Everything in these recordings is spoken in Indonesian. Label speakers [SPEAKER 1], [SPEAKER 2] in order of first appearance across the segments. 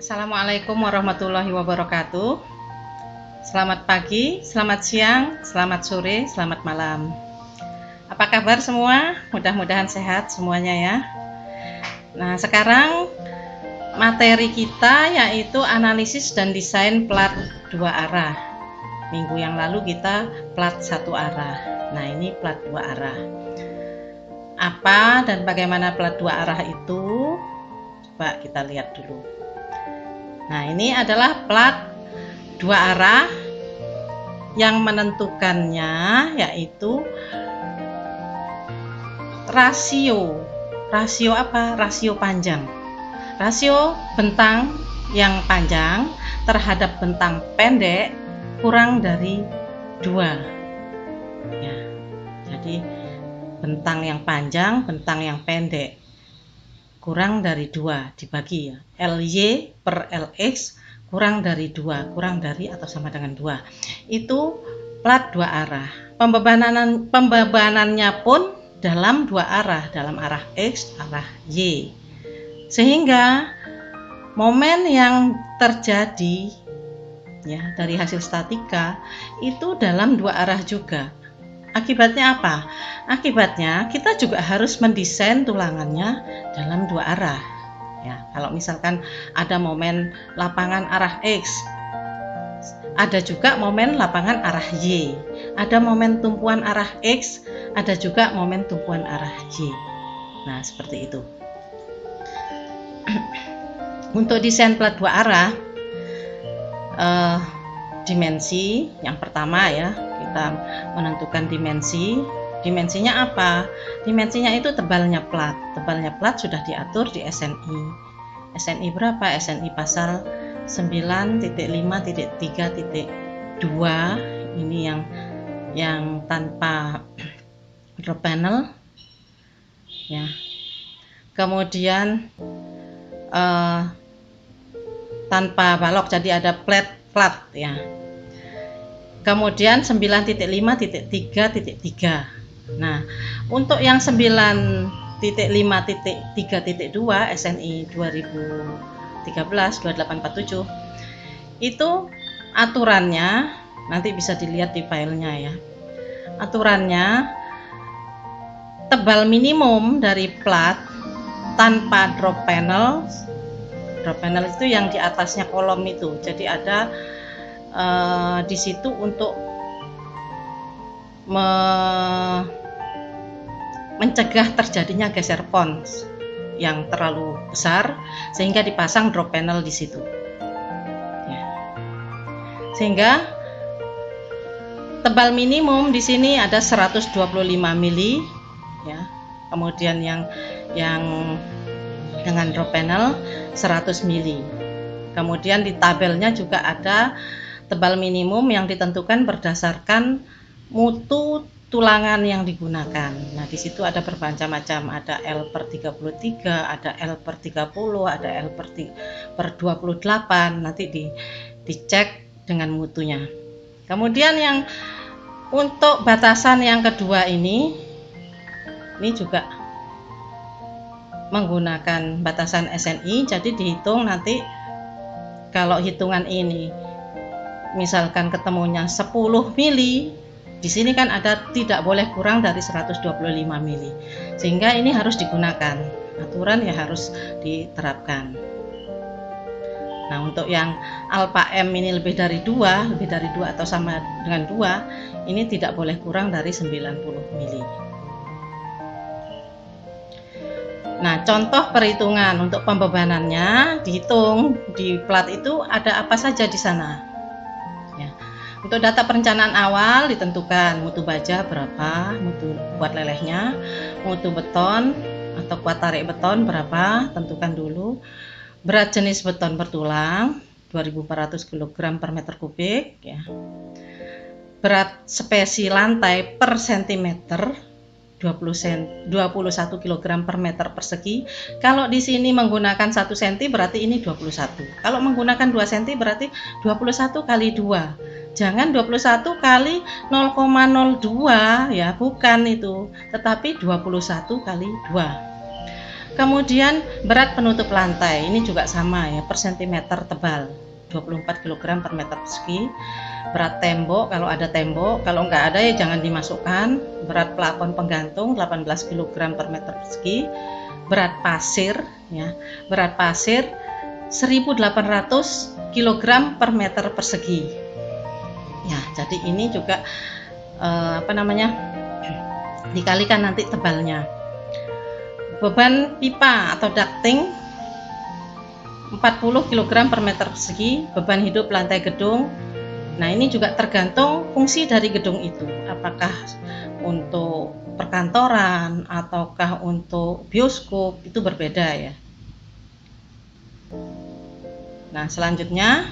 [SPEAKER 1] Assalamualaikum warahmatullahi wabarakatuh. Selamat pagi, selamat siang, selamat sore, selamat malam. Apa kabar semua? Mudah-mudahan sehat semuanya ya. Nah, sekarang materi kita yaitu analisis dan desain plat dua arah. Minggu yang lalu kita plat satu arah. Nah, ini plat dua arah. Apa dan bagaimana plat dua arah itu? Coba kita lihat dulu. Nah, ini adalah plat dua arah yang menentukannya yaitu rasio. Rasio apa? Rasio panjang. Rasio bentang yang panjang terhadap bentang pendek kurang dari 2. Ya. Jadi bentang yang panjang, bentang yang pendek kurang dari 2 dibagi ya. LY per LX kurang dari 2, kurang dari atau sama dengan 2. Itu plat dua arah. Pembebanannya pun dalam dua arah, dalam arah X, arah Y. Sehingga momen yang terjadi ya dari hasil statika itu dalam dua arah juga. Akibatnya apa? Akibatnya kita juga harus mendesain tulangannya dalam dua arah. Ya, kalau misalkan ada momen lapangan arah X, ada juga momen lapangan arah Y. Ada momen tumpuan arah X, ada juga momen tumpuan arah Y. Nah, seperti itu. Untuk desain plat dua arah, dimensi yang pertama ya, kita menentukan dimensi. Dimensinya apa? Dimensinya itu tebalnya plat. Tebalnya plat sudah diatur di SNI. SNI berapa? SNI pasal 9.5.3.2. Ini yang tanpa drop panel ya. Kemudian tanpa balok, jadi ada flat ya. Kemudian 9.5.3.3. Nah, untuk yang 9.5.3.2 SNI 2013-2847 itu aturannya nanti bisa dilihat di filenya ya. Aturannya tebal minimum dari plat tanpa drop panel. Drop panel itu yang di atasnya kolom itu. Jadi ada di situ untuk mencegah terjadinya geser pons yang terlalu besar sehingga dipasang drop panel di situ. Ya. Sehingga tebal minimum di sini ada 125 mili ya. Kemudian yang dengan drop panel 100 mili. Kemudian di tabelnya juga ada tebal minimum yang ditentukan berdasarkan mutu tulangan yang digunakan. Nah, di situ ada bermacam-macam, ada L per 33, ada L per 30, ada L per 28, nanti dicek dengan mutunya. Kemudian yang untuk batasan yang kedua ini juga menggunakan batasan SNI, jadi dihitung nanti kalau hitungan ini misalkan ketemunya 10 mili, di sini kan ada tidak boleh kurang dari 125 mili. Sehingga ini harus digunakan. Aturan ya harus diterapkan. Nah, untuk yang alfa M ini lebih dari 2 atau sama dengan 2, ini tidak boleh kurang dari 90 mili. Nah, contoh perhitungan untuk pembebanannya dihitung di plat itu ada apa saja di sana. Ya. Untuk data perencanaan awal ditentukan mutu baja berapa, mutu kuat lelehnya, mutu beton atau kuat tarik beton berapa, tentukan dulu. Berat jenis beton bertulang 2400 kg per meter kubik ya. Berat spesi lantai per sentimeter 21 kg per meter persegi. Kalau di sini menggunakan 1 cm berarti ini 21. Kalau menggunakan 2 cm berarti 21 kali 2. Jangan 21 kali 0,02 ya, bukan itu, tetapi 21 kali 2. Kemudian berat penutup lantai ini juga sama ya, per sentimeter tebal 24 kg per meter persegi. Berat tembok kalau ada tembok, kalau nggak ada ya jangan dimasukkan. Berat plafon penggantung 18 kg per meter persegi. Berat pasir ya, berat pasir 1800 kg per meter persegi. Ya, jadi ini juga dikalikan nanti tebalnya. Beban pipa atau ducting 40 kg per meter persegi. Beban hidup lantai gedung, nah ini juga tergantung fungsi dari gedung itu, apakah untuk perkantoran ataukah untuk bioskop, itu berbeda ya. Nah selanjutnya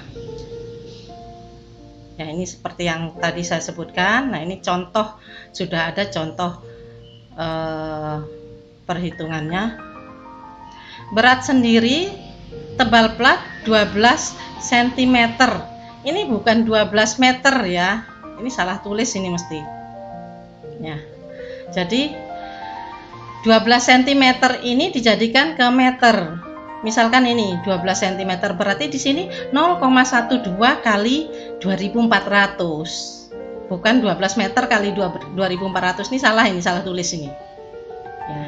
[SPEAKER 1] ya, ini seperti yang tadi saya sebutkan. Nah ini contoh, sudah ada contoh perhitungannya. Berat sendiri tebal plat 12 cm. Ini bukan 12 meter ya, ini salah tulis ini mesti ya. Jadi 12 cm ini dijadikan ke meter. Misalkan ini 12 cm, berarti di sini 0,12 kali 2400, bukan 12 meter kali 2400. Ini salah tulis ini ya.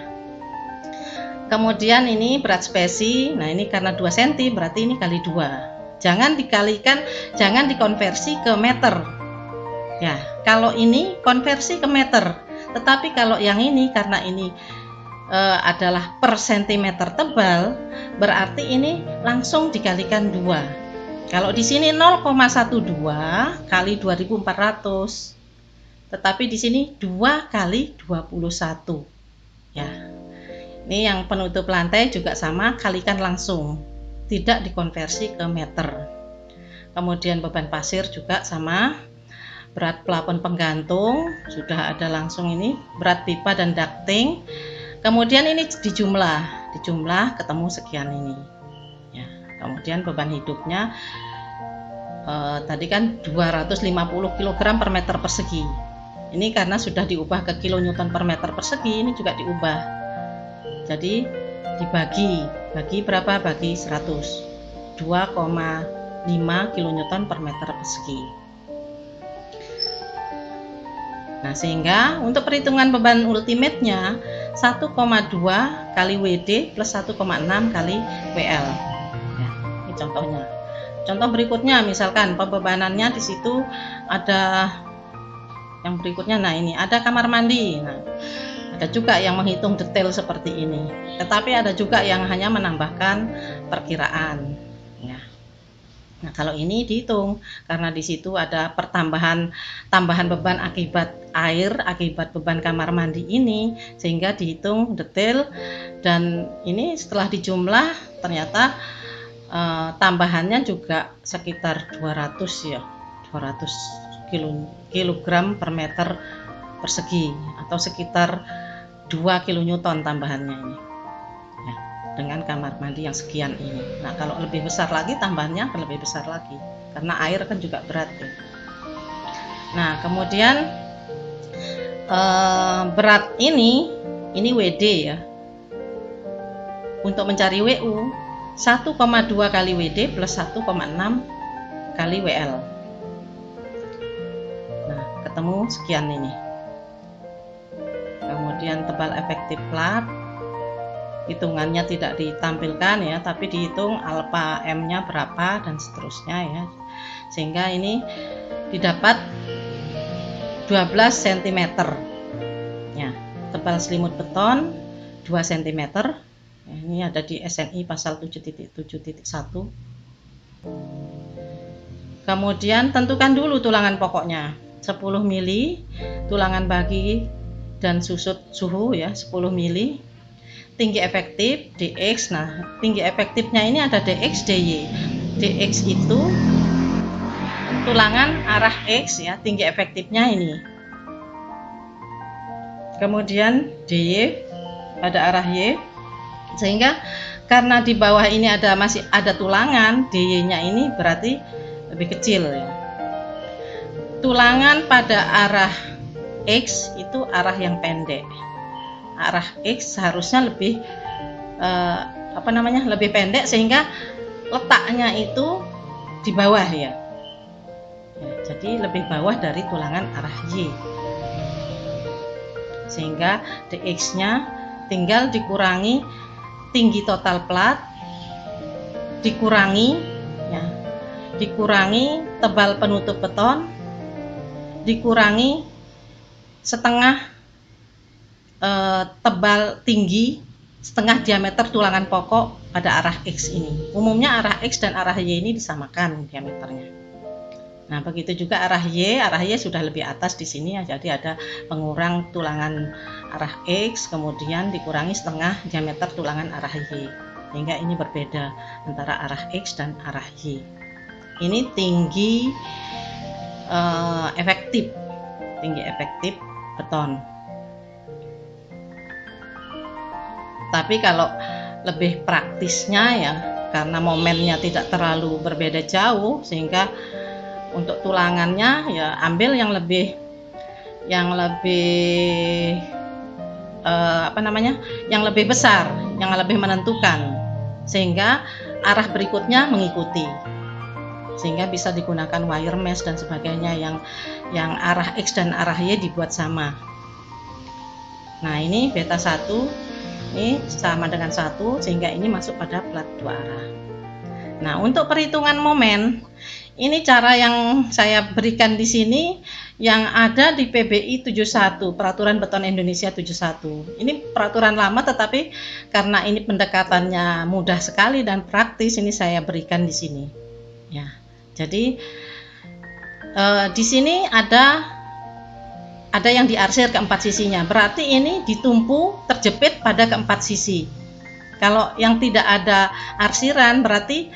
[SPEAKER 1] Kemudian ini berat spesi, nah ini karena 2 cm berarti ini kali 2. Jangan dikalikan, jangan dikonversi ke meter ya. Kalau ini konversi ke meter, tetapi kalau yang ini karena ini adalah per sentimeter tebal, berarti ini langsung dikalikan 2. Kalau di sini 0,12 kali 2400, tetapi di sini 2 kali 21 ya. Ini yang penutup lantai juga sama, kalikan langsung, tidak dikonversi ke meter. Kemudian beban pasir juga sama. Berat plafon penggantung sudah ada langsung ini, berat pipa dan ducting. Kemudian ini dijumlah ketemu sekian ini ya. Kemudian beban hidupnya tadi kan 250 kg per meter persegi. Ini karena sudah diubah ke kilonewton per meter persegi, ini juga diubah. Jadi dibagi berapa? Bagi 100, 2,5 kilonewton per meter persegi. Nah sehingga untuk perhitungan beban ultimate-nya 1,2 kali WD plus 1,6 kali WL ya, ini contohnya. Contoh berikutnya, misalkan pembebanannya di situ ada yang berikutnya. Nah ini ada kamar mandi. Nah ada juga yang menghitung detail seperti ini, tetapi ada juga yang hanya menambahkan perkiraan ya. Nah kalau ini dihitung karena di situ ada tambahan beban akibat air, akibat beban kamar mandi ini, sehingga dihitung detail. Dan ini setelah dijumlah ternyata tambahannya juga sekitar 200 ya, 200 kilogram per meter persegi, atau sekitar 2 kilonewton tambahannya ini ya, dengan kamar mandi yang sekian ini. Nah kalau lebih besar lagi tambahannya akan lebih besar lagi karena air kan juga berat ya. Nah kemudian berat ini WD ya. Untuk mencari WU 1,2 kali WD plus 1,6 kali WL. Nah ketemu sekian ini. Kemudian tebal efektif plat, hitungannya tidak ditampilkan ya, tapi dihitung alfa M-nya berapa dan seterusnya ya, sehingga ini didapat 12 cm ya. Tebal selimut beton 2 cm ya, ini ada di SNI pasal 7.7.1. Kemudian tentukan dulu tulangan pokoknya 10 mili, tulangan bagi dan susut suhu ya 10 mili. Tinggi efektif DX. Nah tinggi efektifnya ini ada DX DY. DX itu tulangan arah X ya, tinggi efektifnya ini. Kemudian DY pada arah Y, sehingga karena di bawah ini masih ada tulangan, DY nya ini berarti lebih kecil ya. Tulangan pada arah X itu arah yang pendek. Arah X seharusnya lebih lebih pendek, sehingga letaknya itu di bawah ya. Jadi lebih bawah dari tulangan arah Y, sehingga dx nya tinggal dikurangi tinggi total plat, dikurangi tebal penutup beton, dikurangi setengah tebal tinggi, setengah diameter tulangan pokok pada arah X ini. Umumnya arah X dan arah Y ini disamakan diameternya. Nah, begitu juga arah Y sudah lebih atas di sini ya, jadi ada pengurang tulangan arah X, kemudian dikurangi setengah diameter tulangan arah Y, sehingga ini berbeda antara arah X dan arah Y. Ini tinggi efektif beton. Tapi kalau lebih praktisnya ya, karena momennya tidak terlalu berbeda jauh, sehingga untuk tulangannya ya ambil yang lebih besar, yang lebih menentukan, sehingga arah berikutnya mengikuti, sehingga bisa digunakan wire mesh dan sebagainya yang arah X dan arah Y dibuat sama. Nah, ini beta 1 ini sama dengan 1, sehingga ini masuk pada plat 2 arah. Nah, untuk perhitungan momen, ini cara yang saya berikan di sini yang ada di PBI 71, Peraturan Beton Indonesia 71. Ini peraturan lama, tetapi karena ini pendekatannya mudah sekali dan praktis, ini saya berikan di sini. Ya, jadi di sini ada yang diarsir keempat sisinya, berarti ini ditumpu terjepit pada keempat sisi. Kalau yang tidak ada arsiran berarti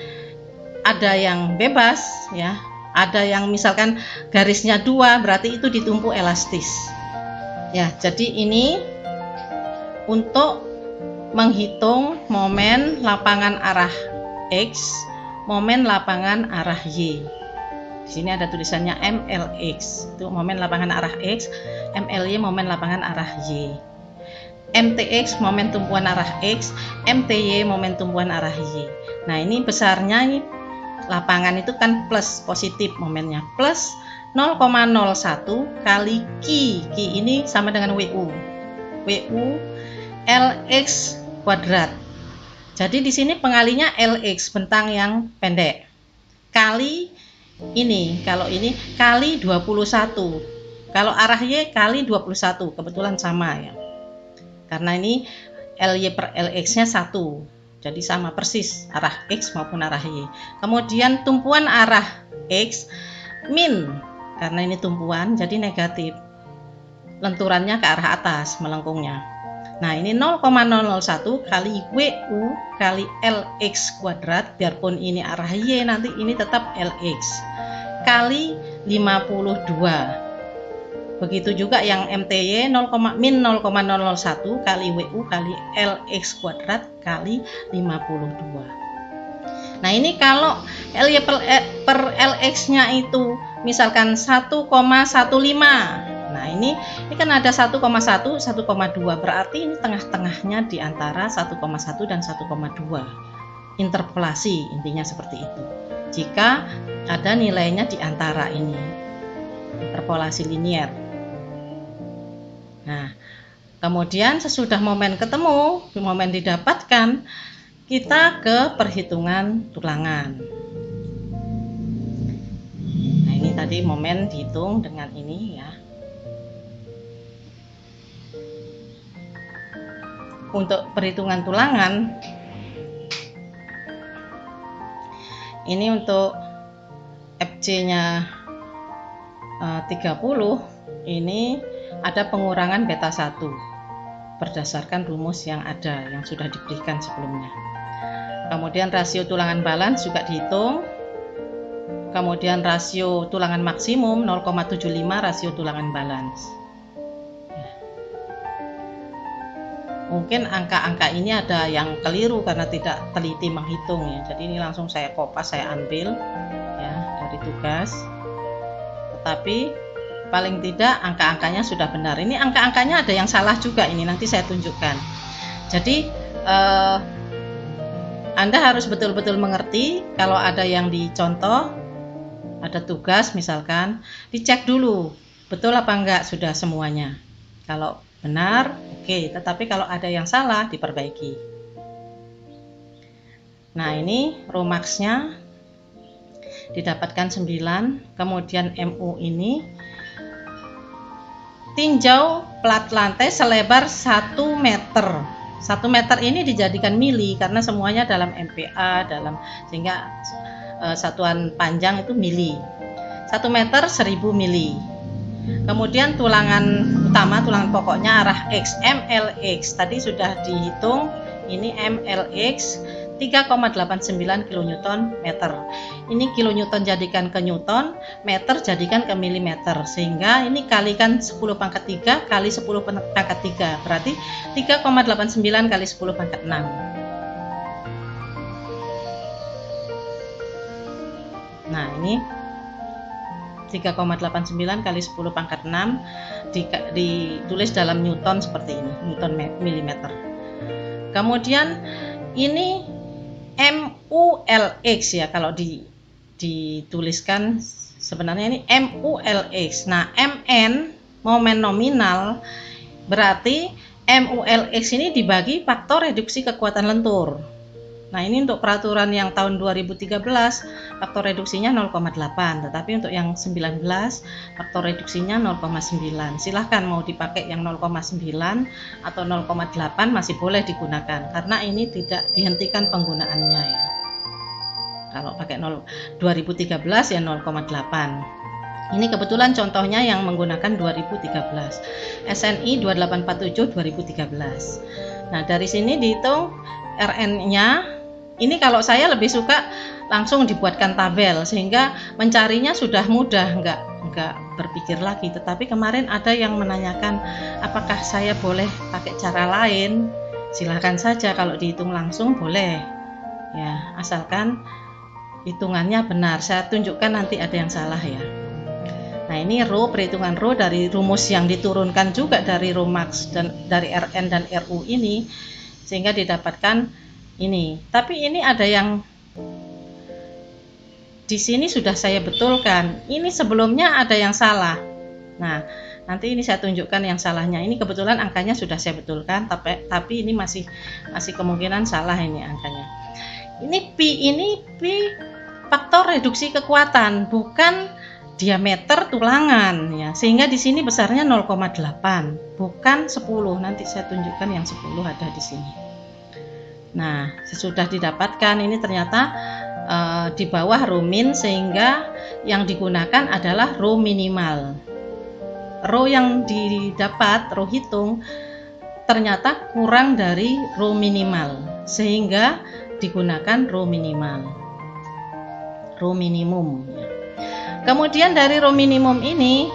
[SPEAKER 1] ada yang bebas ya, ada yang misalkan garisnya 2, berarti itu ditumpu elastis ya. Jadi ini untuk menghitung momen lapangan arah X, momen lapangan arah Y. Di sini ada tulisannya MLX, itu momen lapangan arah X, MLY momen lapangan arah Y, MTX momen tumpuan arah X, MTY momen tumpuan arah Y. Nah, ini besarnya ini lapangan itu kan plus, positif momennya, plus 0,01 kali Q ini sama dengan WU LX kuadrat. Jadi di sini pengalinya LX, bentang yang pendek, kali ini, kalau ini kali 21, kalau arah Y kali 21, kebetulan sama ya, karena ini LY per LX nya 1, jadi sama persis arah X maupun arah Y. Kemudian tumpuan arah X min, karena ini tumpuan jadi negatif, lenturannya ke arah atas melengkungnya. Nah, ini 0,001 kali WU kali LX kuadrat, biarpun ini arah Y nanti ini tetap LX, kali 52. Begitu juga yang MTY min 0,001 kali WU kali LX kuadrat kali 52. Nah, ini kalau LY per LX nya itu misalkan 1,15. Nah, ini kan ada 1,1, 1,2, berarti ini tengah-tengahnya di antara 1,1 dan 1,2. Interpolasi intinya seperti itu. Jika ada nilainya di antara ini, interpolasi linier. Nah, kemudian sesudah momen ketemu, momen didapatkan, kita ke perhitungan tulangan. Nah, ini tadi momen dihitung dengan ini ya. Untuk perhitungan tulangan, ini untuk FC-nya 30, ini ada pengurangan beta 1 berdasarkan rumus yang ada, yang sudah diberikan sebelumnya. Kemudian rasio tulangan balance juga dihitung. Kemudian rasio tulangan maksimum 0,75 rasio tulangan balance. Mungkin angka-angka ini ada yang keliru karena tidak teliti menghitung ya. Jadi ini langsung saya kopas, saya ambil ya dari tugas. Tetapi paling tidak angka-angkanya sudah benar. Ini angka-angkanya ada yang salah juga, ini nanti saya tunjukkan. Jadi Anda harus betul-betul mengerti. Kalau ada yang dicontoh, ada tugas misalkan, dicek dulu betul apa enggak sudah semuanya. Kalau benar, oke. Tetapi kalau ada yang salah, diperbaiki. Nah, ini row max-nya didapatkan 9. Kemudian MU ini tinjau plat lantai selebar 1 meter. 1 meter ini dijadikan mili karena semuanya dalam MPa, sehingga satuan panjang itu mili. 1 meter 1000 mili. Kemudian tulangan utama, tulangan pokoknya arah X, MLX. Tadi sudah dihitung, ini MLX 3,89 kN meter. Ini kilonewton jadikan ke newton, meter jadikan ke milimeter, sehingga ini kalikan 10 pangkat 3 kali 10 pangkat 3, berarti 3,89 kali 10 pangkat 6. Nah, ini 3,89 kali 10 pangkat 6 ditulis dalam newton seperti ini, newton milimeter. Kemudian ini MULX ya, kalau dituliskan sebenarnya ini MULX. Nah, MN momen nominal, berarti MULX ini dibagi faktor reduksi kekuatan lentur. Nah, ini untuk peraturan yang tahun 2013 faktor reduksinya 0,8, tetapi untuk yang 19 faktor reduksinya 0,9. Silahkan mau dipakai yang 0,9 atau 0,8 masih boleh digunakan, karena ini tidak dihentikan penggunaannya ya. Kalau pakai 2013 ya 0,8. Ini kebetulan contohnya yang menggunakan 2013. SNI 2847 2013. Nah, dari sini dihitung RN-nya. Ini kalau saya lebih suka langsung dibuatkan tabel, sehingga mencarinya sudah mudah, nggak berpikir lagi. Tetapi kemarin ada yang menanyakan apakah saya boleh pakai cara lain. Silahkan saja, kalau dihitung langsung boleh ya, asalkan hitungannya benar. Saya tunjukkan nanti ada yang salah ya. Nah, ini row, perhitungan row dari rumus yang diturunkan juga dari row max dan dari RN dan RU ini, sehingga didapatkan ini. Tapi ini ada yang di sini sudah saya betulkan. Ini sebelumnya ada yang salah. Nah, nanti ini saya tunjukkan yang salahnya. Ini kebetulan angkanya sudah saya betulkan, tapi ini masih kemungkinan salah ini angkanya. Ini P faktor reduksi kekuatan, bukan diameter tulangan ya. Sehingga di sini besarnya 0,8, bukan 10. Nanti saya tunjukkan yang 10 ada di sini. Nah, sesudah didapatkan ini ternyata di bawah row min, sehingga yang digunakan adalah row minimal. Row yang didapat, row hitung, ternyata kurang dari row minimal, sehingga digunakan row minimal, row minimum. Kemudian dari row minimum ini,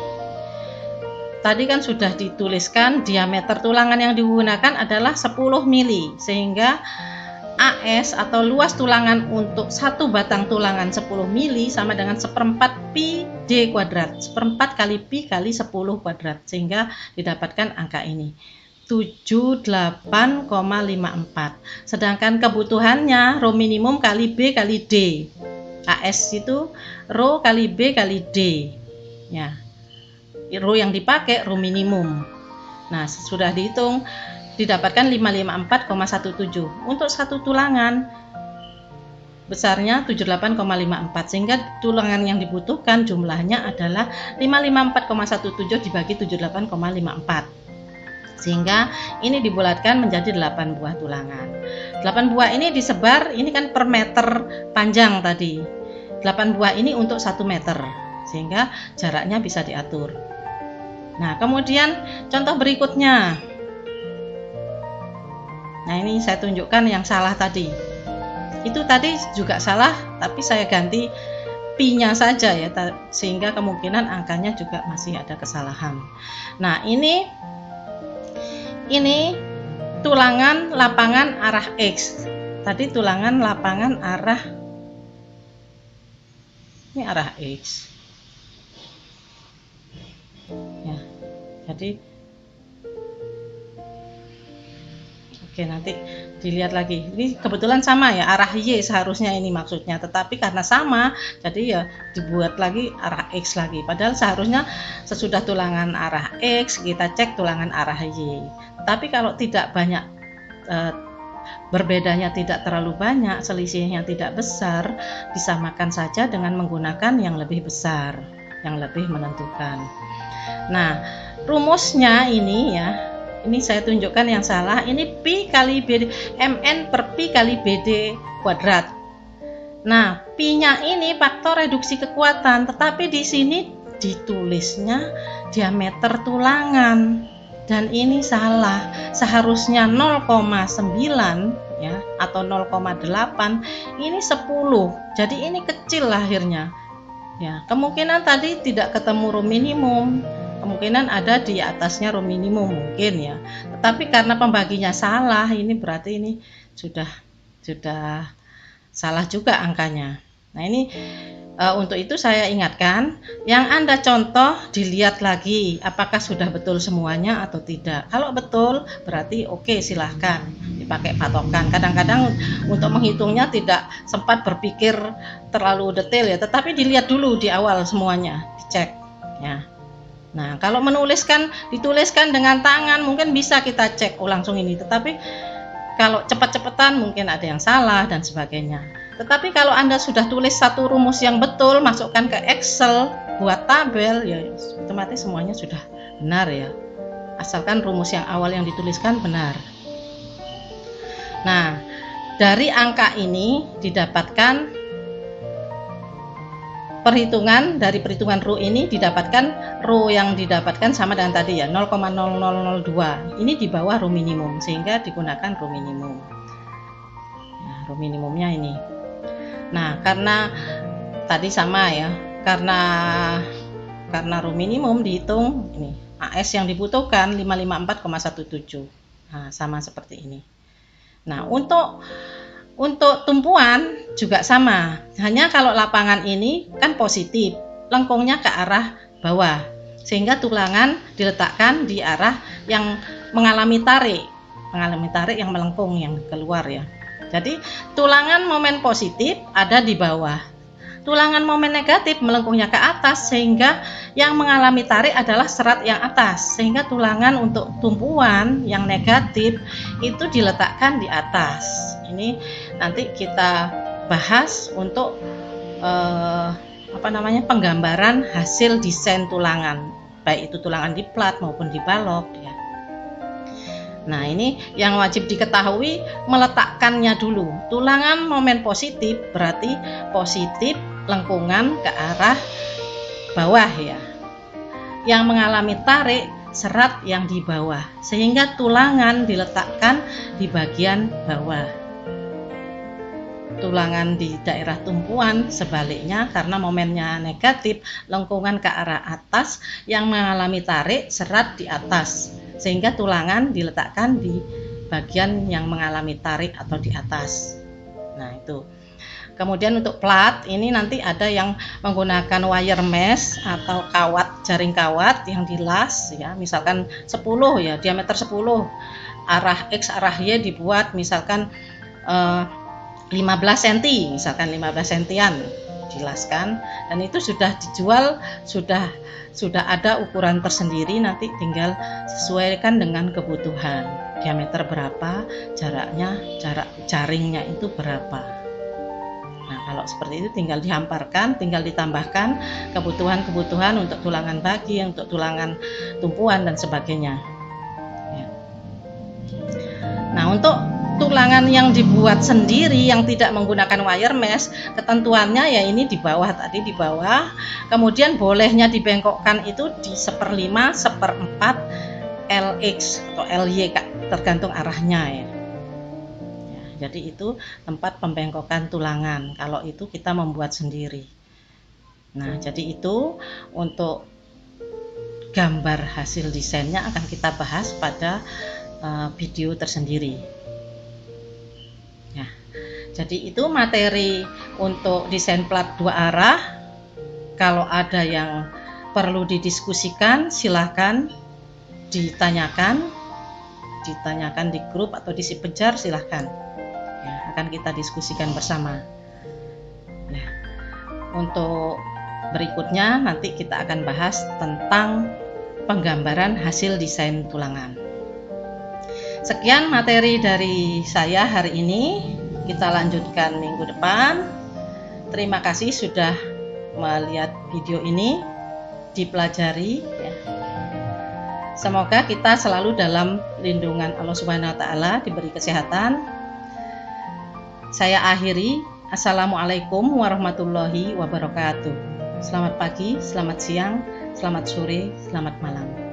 [SPEAKER 1] tadi kan sudah dituliskan diameter tulangan yang digunakan adalah 10 mili, sehingga AS atau luas tulangan untuk satu batang tulangan 10 mili sama dengan 1/4 pi d kuadrat, 1/4 kali pi kali 10 kuadrat, sehingga didapatkan angka ini 78,54. Sedangkan kebutuhannya row minimum kali B kali D. AS itu row kali B kali D ya. Row yang dipakai row minimum. Nah, sudah dihitung didapatkan 554,17. Untuk satu tulangan besarnya 78,54, sehingga tulangan yang dibutuhkan jumlahnya adalah 554,17 dibagi 78,54, sehingga ini dibulatkan menjadi 8 buah tulangan. 8 buah ini disebar, ini kan per meter panjang tadi. 8 buah ini untuk 1 meter, sehingga jaraknya bisa diatur. Nah, kemudian contoh berikutnya. Nah, ini saya tunjukkan yang salah tadi. Itu tadi juga salah, tapi saya ganti pi-nya saja ya, sehingga kemungkinan angkanya juga masih ada kesalahan. Nah, ini tulangan lapangan arah X. Tadi tulangan lapangan arah, ini arah X. Ya, jadi Oke, nanti dilihat lagi. Ini kebetulan sama ya, arah Y seharusnya ini maksudnya, tetapi karena sama, jadi ya dibuat lagi arah X lagi. Padahal seharusnya sesudah tulangan arah X, kita cek tulangan arah Y. Tapi kalau tidak banyak, berbedanya tidak terlalu banyak, selisihnya tidak besar, disamakan saja dengan menggunakan yang lebih besar, yang lebih menentukan. Nah, rumusnya ini ya, ini saya tunjukkan yang salah. Ini Pi kali BD, MN per Pi kali BD kuadrat. Nah, Pi-nya ini faktor reduksi kekuatan, tetapi di sini ditulisnya diameter tulangan. Dan ini salah. Seharusnya 0,9 ya atau 0,8. Ini 10. Jadi ini kecil lahirnya. Ya, kemungkinan tadi tidak ketemu root minimum. Kemungkinan ada di atasnya root minimum mungkin ya. Tetapi karena pembaginya salah, ini berarti ini sudah salah juga angkanya. Nah, ini untuk itu saya ingatkan, yang Anda contoh dilihat lagi apakah sudah betul semuanya atau tidak. Kalau betul berarti oke, silahkan dipakai patokan. Kadang-kadang untuk menghitungnya tidak sempat berpikir terlalu detail ya, tetapi dilihat dulu di awal semuanya, dicek ya. Nah, kalau dituliskan dengan tangan mungkin bisa kita cek langsung ini, tetapi kalau cepat-cepatan mungkin ada yang salah dan sebagainya. Tetapi kalau Anda sudah tulis satu rumus yang betul, masukkan ke Excel, buat tabel, ya otomatis semuanya sudah benar ya. Asalkan rumus yang awal yang dituliskan benar. Nah, dari angka ini didapatkan dari perhitungan rho ini didapatkan rho yang didapatkan sama dengan tadi ya, 0,0002. Ini di bawah rho minimum, sehingga digunakan rho minimum. Nah, rho minimumnya ini. Nah, karena tadi sama ya, karena rho minimum dihitung ini AS yang dibutuhkan 554,17. Nah, sama seperti ini. Nah, untuk tumpuan juga sama, hanya kalau lapangan ini kan positif, lengkungnya ke arah bawah, sehingga tulangan diletakkan di arah yang mengalami tarik yang melengkung, yang keluar ya. Jadi tulangan momen positif ada di bawah, tulangan momen negatif melengkungnya ke atas, sehingga yang mengalami tarik adalah serat yang atas, sehingga tulangan untuk tumpuan yang negatif itu diletakkan di atas. Ini nanti kita bahas untuk penggambaran hasil desain tulangan, baik itu tulangan di plat maupun di balok ya. Nah, ini yang wajib diketahui, meletakkannya dulu. Tulangan momen positif berarti positif lengkungan ke arah bawah ya. Yang mengalami tarik serat yang di bawah, sehingga tulangan diletakkan di bagian bawah. Tulangan di daerah tumpuan sebaliknya, karena momennya negatif, lengkungan ke arah atas, yang mengalami tarik serat di atas, sehingga tulangan diletakkan di bagian yang mengalami tarik atau di atas. Nah, itu. Kemudian untuk plat ini nanti ada yang menggunakan wire mesh atau jaring kawat yang dilas ya, misalkan 10 ya, diameter 10, arah X arah Y dibuat misalkan 15 cm, misalkan 15 cm dilaskan, dan itu sudah dijual, sudah ada ukuran tersendiri, nanti tinggal sesuaikan dengan kebutuhan, diameter berapa, jarak jaringnya itu berapa. Nah, kalau seperti itu tinggal dihamparkan, tinggal ditambahkan kebutuhan untuk tulangan bagi, untuk tulangan tumpuan dan sebagainya ya. Nah, untuk tulangan yang dibuat sendiri yang tidak menggunakan wire mesh, ketentuannya ya ini di bawah tadi, di bawah. Kemudian bolehnya dibengkokkan itu di 1/5, 1/4 LX atau LY, tergantung arahnya ya. Jadi itu tempat pembengkokan tulangan kalau itu kita membuat sendiri. Nah, jadi itu untuk gambar hasil desainnya akan kita bahas pada video tersendiri. Jadi itu materi untuk desain plat 2 arah. Kalau ada yang perlu didiskusikan, silahkan ditanyakan ditanyakan di grup atau di si Pejar, silahkan ya, akan kita diskusikan bersama ya. Untuk berikutnya nanti kita akan bahas tentang penggambaran hasil desain tulangan. Sekian materi dari saya hari ini, kita lanjutkan minggu depan. Terima kasih sudah melihat video ini, dipelajari ya. Semoga kita selalu dalam lindungan Allah Subhanahu wa taala, diberi kesehatan. Saya akhiri, assalamualaikum warahmatullahi wabarakatuh. Selamat pagi, selamat siang, selamat sore, selamat malam.